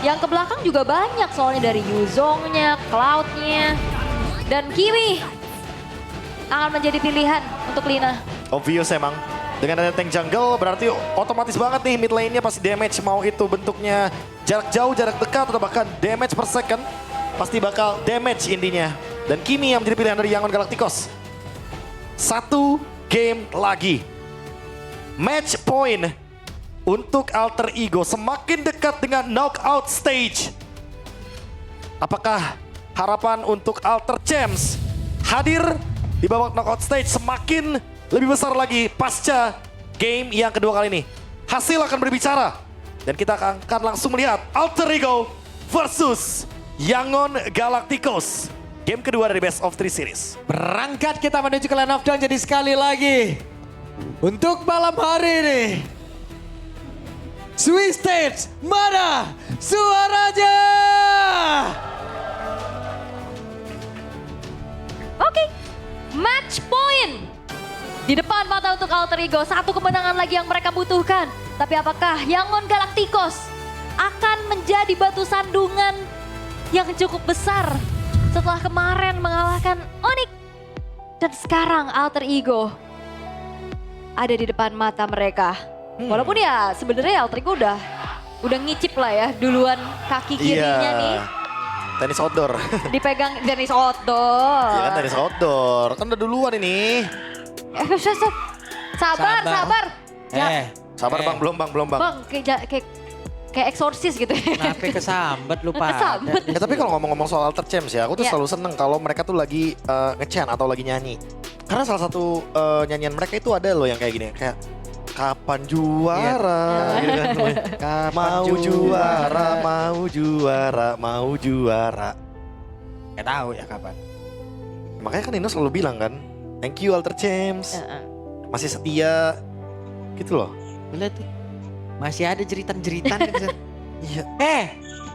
Yang ke belakang juga banyak soalnya dari Yuzongnya, Cloud-nya, dan Kiwi akan menjadi pilihan untuk Lina. Obvious emang. Dengan ada tank jungle berarti otomatis banget nih mid lane-nya pasti damage. Mau itu bentuknya jarak jauh, jarak dekat, atau bahkan damage per second. Pasti bakal damage intinya. Dan Kimi yang menjadi pilihan dari Yangon Galacticos. 1 game lagi. Match point untuk Alter Ego semakin dekat dengan knockout stage. Apakah harapan untuk Alter Champs hadir di babak knockout stage semakin lebih besar lagi pasca game yang kedua kali ini? Hasil akan berbicara dan kita akan langsung melihat Alter Ego versus Yangon Galacticos. Game kedua dari Best of 3 Series. Berangkat kita menuju ke Land of Dawn jadi sekali lagi. Untuk malam hari ini. Swiss Stage, mana suaranya? Oke, match point. Di depan mata untuk Alter Ego, satu kemenangan lagi yang mereka butuhkan. Tapi apakah Yangon Galacticos akan menjadi batu sandungan yang cukup besar setelah kemarin mengalahkan Onyx? Dan sekarang Alter Ego ada di depan mata mereka. Walaupun ya sebenarnya Alter Ego udah ngicip lah ya duluan kaki kirinya nih. Tenis outdoor. Dipegang tenis outdoor. Iya kan tenis outdoor. Kan udah duluan ini. Sabar. Sabar bang, belum bang. Bang, kayak eksorsis gitu ya. Kenapa kesambet lupa? Kesambet. Tapi kalau ngomong-ngomong soal Alter Champs ya, aku tuh Iya. selalu seneng kalau mereka tuh lagi nge-chant atau lagi nyanyi. Karena salah satu nyanyian mereka itu ada loh yang kayak gini, kayak kapan juara, gitu kan. Mau juara. Gak tahu ya kapan. Makanya kan Nino selalu bilang kan, thank you Alter Champs, masih setia, gitu loh. Lihat tuh, masih ada jeritan-jeritan. Iya.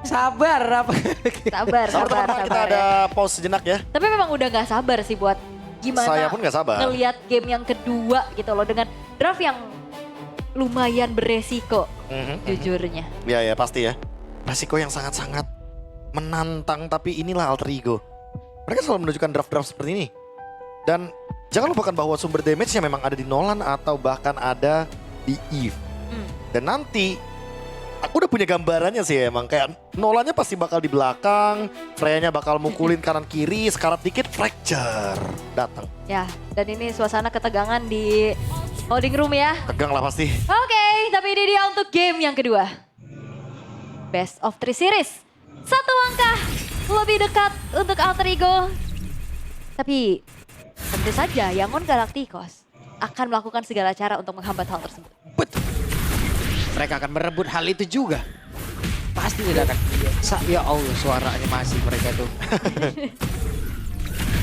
Sabar apa? Sabar Teman-teman, kita ada ya. pause sejenak ya. Tapi memang udah gak sabar sih buat gimana Saya pun gak sabar. ngelihat game yang kedua gitu loh. Dengan draft yang lumayan beresiko jujurnya. Ya pasti ya. Resiko yang sangat-sangat menantang, tapi inilah Alter Ego. Mereka selalu menunjukkan draft-draft seperti ini. Dan jangan lupakan bahwa sumber damage-nya memang ada di Nolan atau bahkan ada di Eve. Dan nanti aku udah punya gambarannya sih emang, kayak Nolannya pasti bakal di belakang, Freya-nya bakal mukulin kanan kiri, sekarat dikit fracture datang. Ya, dan ini suasana ketegangan di holding room ya. Tegang lah pasti. Oke, tapi ini dia untuk game yang kedua. Best of 3 series. Satu langkah lebih dekat untuk Alter Ego. Tapi tentu saja Yangon Galacticos akan melakukan segala cara untuk menghambat hal tersebut. Betul. Mereka akan merebut hal itu juga. Pasti tidak akan. Ya Allah, suaranya masih mereka tuh.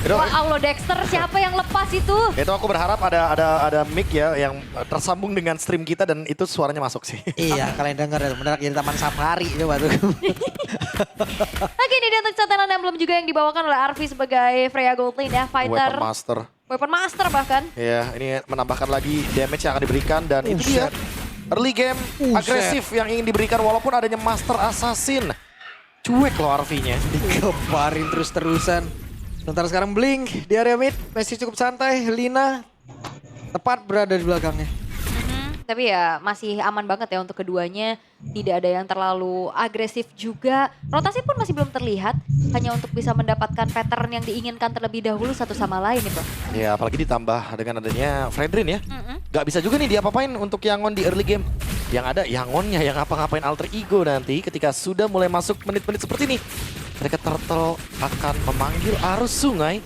Wah Allah Dexter, siapa yang lepas itu? Itu aku berharap ada mic ya yang tersambung dengan stream kita dan itu suaranya masuk sih. Iya, kalian dengar ya, bener jadi taman safari coba tuh. Oke, ini dia untuk catatan yang belum juga yang dibawakan oleh Arvi sebagai Freya Goldlane ya, fighter. Weapon Master. Weapon Master bahkan. Ya, ini menambahkan lagi damage yang akan diberikan dan itu dia. Early game agresif yang ingin diberikan walaupun adanya Master Assassin. Cuek loh Arvi-nya. Dikeparin terus-terusan. Sementara sekarang Blink di area mid masih cukup santai. Lina tepat berada di belakangnya. Tapi ya masih aman banget ya untuk keduanya. Tidak ada yang terlalu agresif juga. Rotasi pun masih belum terlihat. Hanya untuk bisa mendapatkan pattern yang diinginkan terlebih dahulu satu sama lain itu. Ya apalagi ditambah dengan adanya Fredrin ya. Gak bisa juga nih diapa-apain untuk Yangon di early game. Yang ada Yangonnya yang ngapa-ngapain Alter Ego nanti ketika sudah mulai masuk menit-menit seperti ini. Mereka Turtle akan memanggil arus sungai.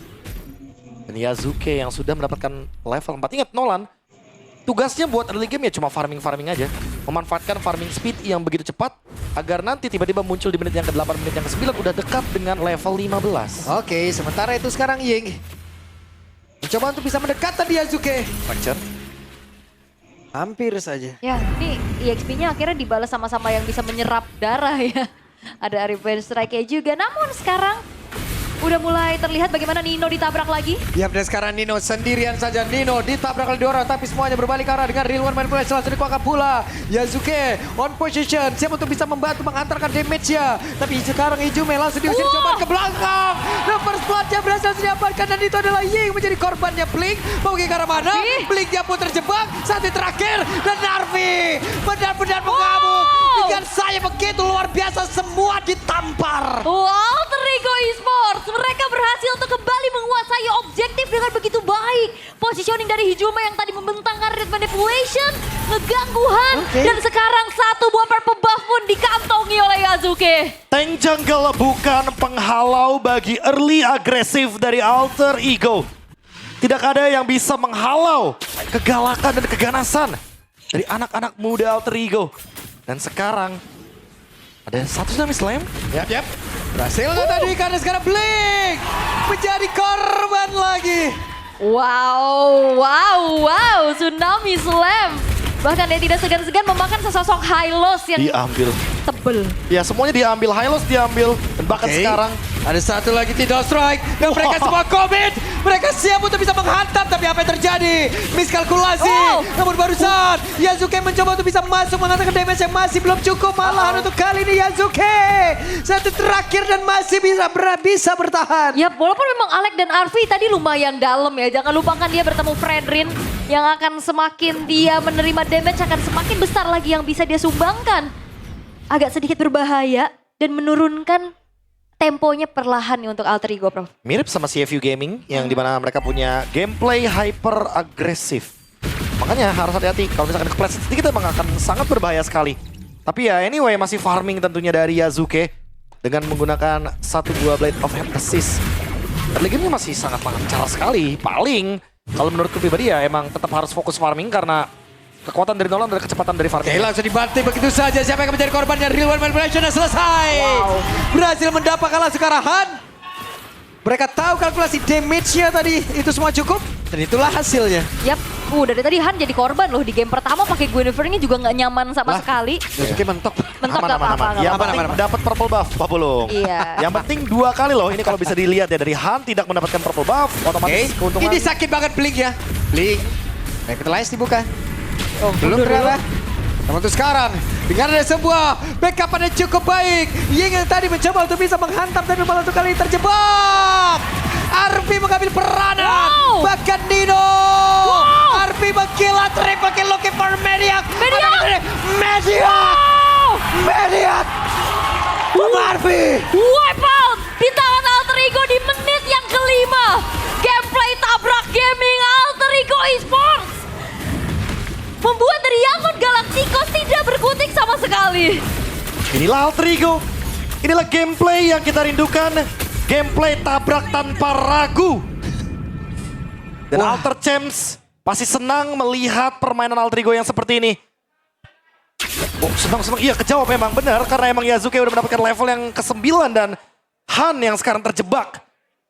Dan Yazuke yang sudah mendapatkan level 4. Ingat Nolan, tugasnya buat early game ya cuma farming-farming aja. Memanfaatkan farming speed yang begitu cepat agar nanti tiba-tiba muncul di menit yang ke-8, menit yang ke-9 udah dekat dengan level 15. Oke, sementara itu sekarang Ying mencoba untuk bisa mendekat tadi Yazuke. Fracture. Hampir saja. Ya ini EXP-nya akhirnya dibalas sama-sama yang bisa menyerap darah ya. Ada Revenge Strike-nya juga. Namun sekarang Udah mulai terlihat bagaimana Nino ditabrak lagi. Ya, dan sekarang Nino sendirian saja. Nino ditabrak oleh 2 orang, tapi semuanya berbalik arah dengan real one manipulation. Langsung dikuakkan pula. Yasuke on position, siap untuk bisa membantu mengantarkan damage-nya. Tapi sekarang Ijume langsung diusir, coba ke belakang. The first blood-nya berhasil didapatkan dan itu adalah Ying menjadi korbannya Blink. Mau ke arah mana? Blink dia pun terjebak. Saat terakhir dan Narvi benar-benar mengamuk. Dengan saya begitu luar biasa, semua ditampar. Alter Ego Esports, mereka berhasil untuk kembali menguasai objektif dengan begitu baik. Positioning dari Hijume yang tadi membentangkan red manipulation, ngeganggu Han, dan sekarang satu buah purple buff pun dikantongi oleh Yasuke. Tank jungle bukan penghalau bagi early agresif dari Alter Ego. Tidak ada yang bisa menghalau kegalakan dan keganasan dari anak-anak muda Alter Ego. Dan sekarang ada satu tsunami slam. Yap. Berhasil tadi karena sekarang Blink menjadi korban lagi. Wow, Tsunami Slam. Bahkan dia tidak segan-segan memakan sesosok Hylos yang Diambil. tebel. Ya semuanya diambil, Hylos diambil. Dan bahkan sekarang Ada satu lagi Tidal Strike dan mereka semua komit. Mereka siap untuk bisa menghantam, tapi apa yang terjadi? Miskalkulasi. Namun barusan Yasuke mencoba untuk bisa masuk mengatakan damage yang masih belum cukup. Malahan untuk kali ini Yasuke satu terakhir dan masih bisa bertahan. Ya walaupun memang Alec dan Arvi tadi lumayan dalam ya. Jangan lupakan dia bertemu Fredrin yang akan semakin dia menerima damage akan semakin besar lagi yang bisa dia sumbangkan. Agak sedikit berbahaya dan menurunkan temponya perlahan nih untuk Alter Ego, Prof. mirip sama CFU Gaming yang dimana mereka punya gameplay hyper agresif. Makanya harus hati-hati kalau misalkan kepleset sedikit emang akan sangat berbahaya sekali. Tapi ya anyway masih farming tentunya dari Yasuke dengan menggunakan satu buah Blade of Emphasis. Early game-nya masih sangat lancar sekali. Paling kalau menurutku pribadi ya emang tetap harus fokus farming karena kekuatan dari Nolan dan kecepatan dari farming. Oke, langsung dibanting begitu saja. Siapa yang menjadi korbannya? Real One Manipulation selesai. Berhasil mendapatkan langsung karahan. Mereka tahu kalkulasi damage-nya tadi. Itu semua cukup. Dan itulah hasilnya. Yap, dari tadi Han jadi korban loh. Di game pertama pakai Guinevere-nya juga nggak nyaman sama sekali. Yasuke mentok. Mentok Aman, gak aman, apa-apa. aman. Yang penting dapat purple buff, Pak Pulung. Iya. Yang penting 2 kali loh. Ini kalau bisa dilihat ya dari Han tidak mendapatkan purple buff, otomatis keuntungan. Ini sakit banget Blink ya. Blink. Baik, Lies dibuka. Belum ternyata. Namun untuk sekarang, dengan ada sebuah backup yang cukup baik. Ying yang tadi mencoba untuk bisa menghantam tapi malah untuk kali ini terjebak. Arfi mengambil peranan. Bahkan Nino. Arfi mengkilat triple kill looking for Mediac. Mediac. Arfi. Wipe out di tangan Alter Ego di menit yang kelima. Gameplay tabrak gaming Alter Ego Esports. Membuat dari Yangon Galacticos tidak berkutik sama sekali. Inilah Alter Ego. Inilah gameplay yang kita rindukan. Gameplay tabrak tanpa ragu. Dan Alter Champs pasti senang melihat permainan Alter Ego yang seperti ini. Senang-senang. Iya kejawab memang benar. Karena emang Yasuke udah mendapatkan level yang ke-9 dan Han yang sekarang terjebak.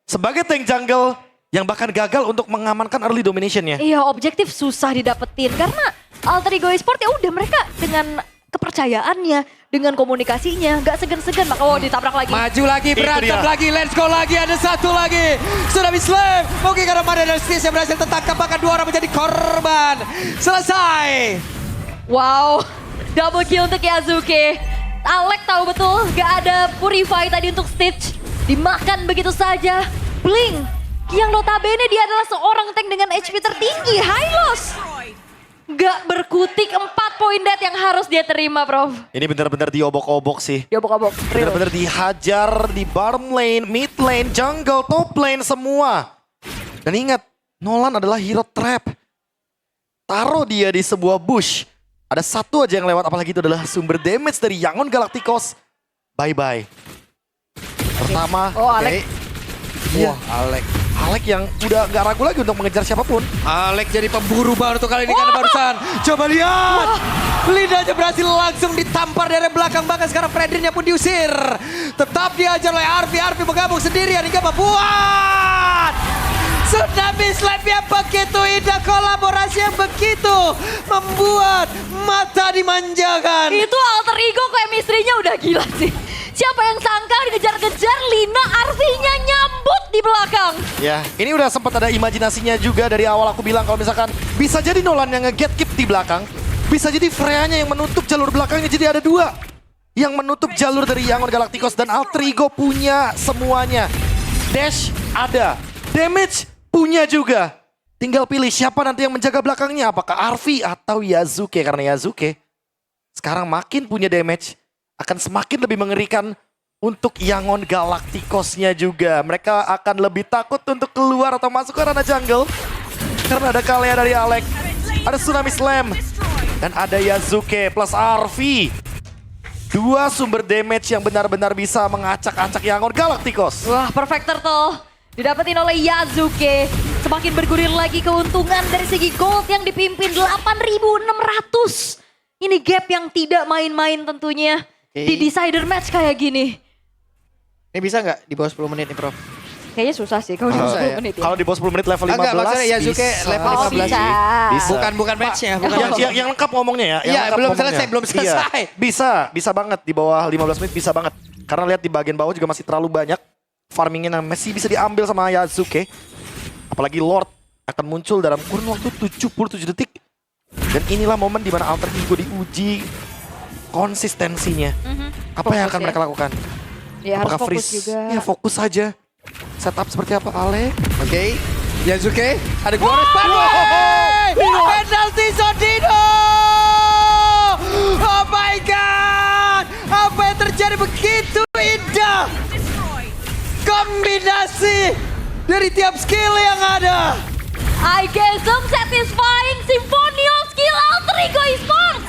Sebagai tank jungle yang bahkan gagal untuk mengamankan early domination-nya. Iya, objektif susah didapetin karena Alter Ego Esports ya udah mereka dengan kepercayaannya, dengan komunikasinya, nggak segan-segan maka ditabrak lagi. Maju lagi, berantem lagi, let's go lagi, ada satu lagi. Tsunami Slam, mungkin karena Mada dan Stis yang berhasil tertangkap, bahkan 2 orang menjadi korban. Selesai. Wow, double kill untuk Yasuke. Alec tahu betul gak ada Purify tadi untuk Stitch. Dimakan begitu saja. Blink, yang notabene dia adalah seorang tank dengan HP tertinggi, Hylos. Gak berkutik 4 poin dead yang harus dia terima, Prof. Ini benar-benar diobok-obok sih. Diobok-obok. Benar-benar dihajar di bottom lane, mid lane, jungle, top lane semua. Dan ingat, Nolan adalah hero trap. Taruh dia di sebuah bush. Ada satu aja yang lewat, apalagi itu adalah sumber damage dari Yangon Galacticos. Bye-bye. Pertama, Alec. Iya, Alec yang udah gak ragu lagi untuk mengejar siapapun. Alec jadi pemburu baru tuh kali ini karena barusan. Coba lihat. Lidahnya berhasil langsung ditampar dari belakang, bahkan sekarang Fredrinnya pun diusir. Tetap diajar oleh Arfi menggabung sendirian hingga membuat Tsunami Slam yang begitu indah, kolaborasi yang begitu membuat mata dimanjakan. Itu Alter Ego chemistry-nya udah gila sih. Siapa yang sangka dikejar-kejar, Lina Arfi-nya nyambut di belakang. Ya, ini udah sempat ada imajinasinya juga dari awal aku bilang kalau misalkan bisa jadi Nolan yang nge-gatekeep di belakang. Bisa jadi Freya-nya yang menutup jalur belakangnya, jadi ada dua. Yang menutup jalur dari Yangon Galacticos dan Alter Ego punya semuanya. Dash ada, damage punya juga. Tinggal pilih siapa nanti yang menjaga belakangnya. Apakah Arfi atau Yasuke. Karena Yasuke sekarang makin punya damage. Akan semakin lebih mengerikan untuk Yangon Galacticos-nya juga. Mereka akan lebih takut untuk keluar atau masuk ke ranah jungle. Karena ada Kalea dari Alex. Ada Tsunami Slam. Dan ada Yasuke plus Arfi. Dua sumber damage yang benar-benar bisa mengacak-acak Yangon Galacticos. Wah, perfect turtle didapetin oleh Yasuke. Semakin bergulir lagi keuntungan dari segi gold yang dipimpin 8.600. Ini gap yang tidak main-main tentunya. Di decider match kayak gini. Ini bisa nggak di bawah 10 menit nih, Prof? Kayaknya susah sih kalau di Susah 10 ya? menit ya. Kalau di bawah 10 menit level 15 Enggak, maksudnya Yasuke bisa. level Oh, 15 bisa. Bisa. Bukan matchnya, bukan yang, matchnya. yang lengkap ngomongnya ya. yang Iya, lengkap belum ngomongnya. selesai, belum selesai. Iya, bisa banget di bawah 15 menit bisa banget. Karena lihat di bagian bawah juga masih terlalu banyak farmingnya yang masih bisa diambil sama Yasuke. Apalagi Lord akan muncul dalam kurun waktu 77 detik. Dan inilah momen di mana Alter Ego diuji konsistensinya. Apa yang Fokus akan ya. mereka lakukan? Ya harus Apakah fokus freeze? juga. Ya fokus saja. Setup seperti apa Ale? Oke, Yasuke ada Glorious Wow! Pathway. Dino! Penalty shot Dino. Oh my god, apa yang terjadi begitu indah? Kombinasi dari tiap skill yang ada. I get some satisfying symphony of skill Alter Ego Esports.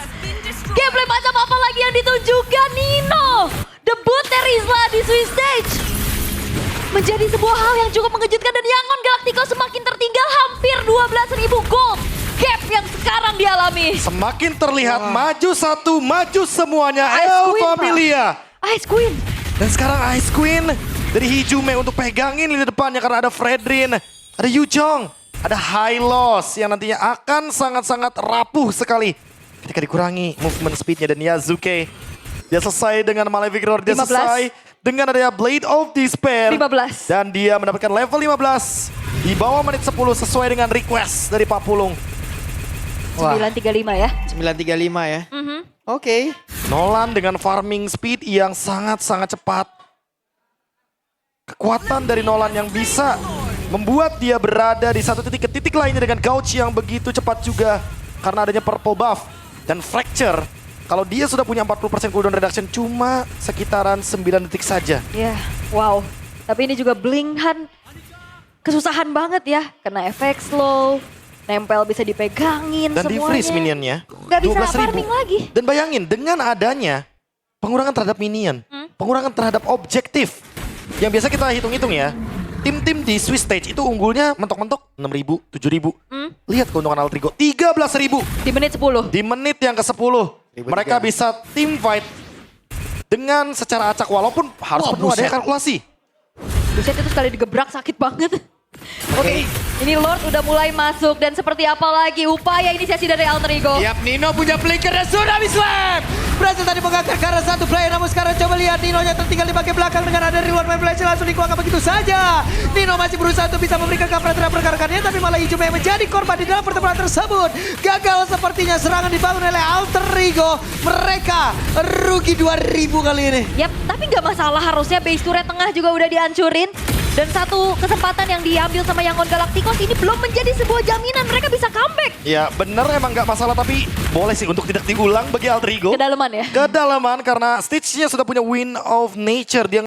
Gameplay macam apa lagi yang ditunjukkan Nino? Debut Terizla di Swiss Stage. Menjadi sebuah hal yang cukup mengejutkan dan Yangon Galacticos semakin tertinggal hampir 12.000 gold. Gap yang sekarang dialami. Semakin terlihat maju satu, maju semuanya. Ice El Queen, Pak. Familia. Ice Queen. Dan sekarang Ice Queen dari Hijume untuk pegangin lini depannya karena ada Fredrin, ada Yujong, ada Hylos yang nantinya akan sangat-sangat rapuh sekali ketika dikurangi movement speednya dan Yasuke. Dia selesai dengan Malefic Roar, dia 15. selesai dengan adanya Blade of Despair. 15. Dan dia mendapatkan level 15 di bawah menit 10 sesuai dengan request dari Pak Pulung. Wah, 935 ya. 935 ya. Oke. Nolan dengan farming speed yang sangat-sangat cepat. Kekuatan dari Nolan yang bisa membuat dia berada di satu titik ke titik lainnya dengan Gouch yang begitu cepat juga. Karena adanya purple buff dan fracture. Kalau dia sudah punya 40% cooldown reduction cuma sekitaran 9 detik saja. Ya, wow. Tapi ini juga Blinkhan kesusahan banget ya. Kena efek slow, nempel bisa dipegangin Dan semuanya. di-freeze minionnya. Nggak bisa 12.000. farming lagi. Dan bayangin dengan adanya pengurangan terhadap minion, pengurangan terhadap objektif. Yang biasa kita hitung-hitung ya. Tim-tim di Swiss Stage itu unggulnya mentok-mentok 6.000, 7.000. Lihat keuntungan Alter Ego, 13.000 Di menit 10. di menit yang ke-10. Mereka bisa team fight dengan secara acak walaupun harus penuh ada kalkulasi. Buset itu sekali digebrak sakit banget. Oke, ini Lord udah mulai masuk dan seperti apa lagi upaya inisiasi dari Alter Ego. Yap, Nino punya flicker dan Tsunami Slam. Berhasil tadi mengangkat ke arah satu player, namun sekarang coba lihat Nino-nya tertinggal di bagian belakang dengan ada Real One Manipulation langsung dikuangkan begitu saja. Nino masih berusaha untuk bisa memberikan cover terhadap rekan-rekannya, tapi malah Hijume yang menjadi korban di dalam pertempuran tersebut. Gagal sepertinya serangan dibangun oleh Alter Ego. Mereka rugi 2.000 kali ini. Yap, tapi nggak masalah harusnya base turret tengah juga udah dihancurin. Dan satu kesempatan yang diambil sama Yangon Galacticos ini belum menjadi sebuah jaminan mereka bisa comeback. Ya bener emang gak masalah tapi boleh sih untuk tidak diulang bagi Alter Ego. Kedalaman ya. Kedalaman karena Stitch-nya sudah punya Wind of Nature. Dia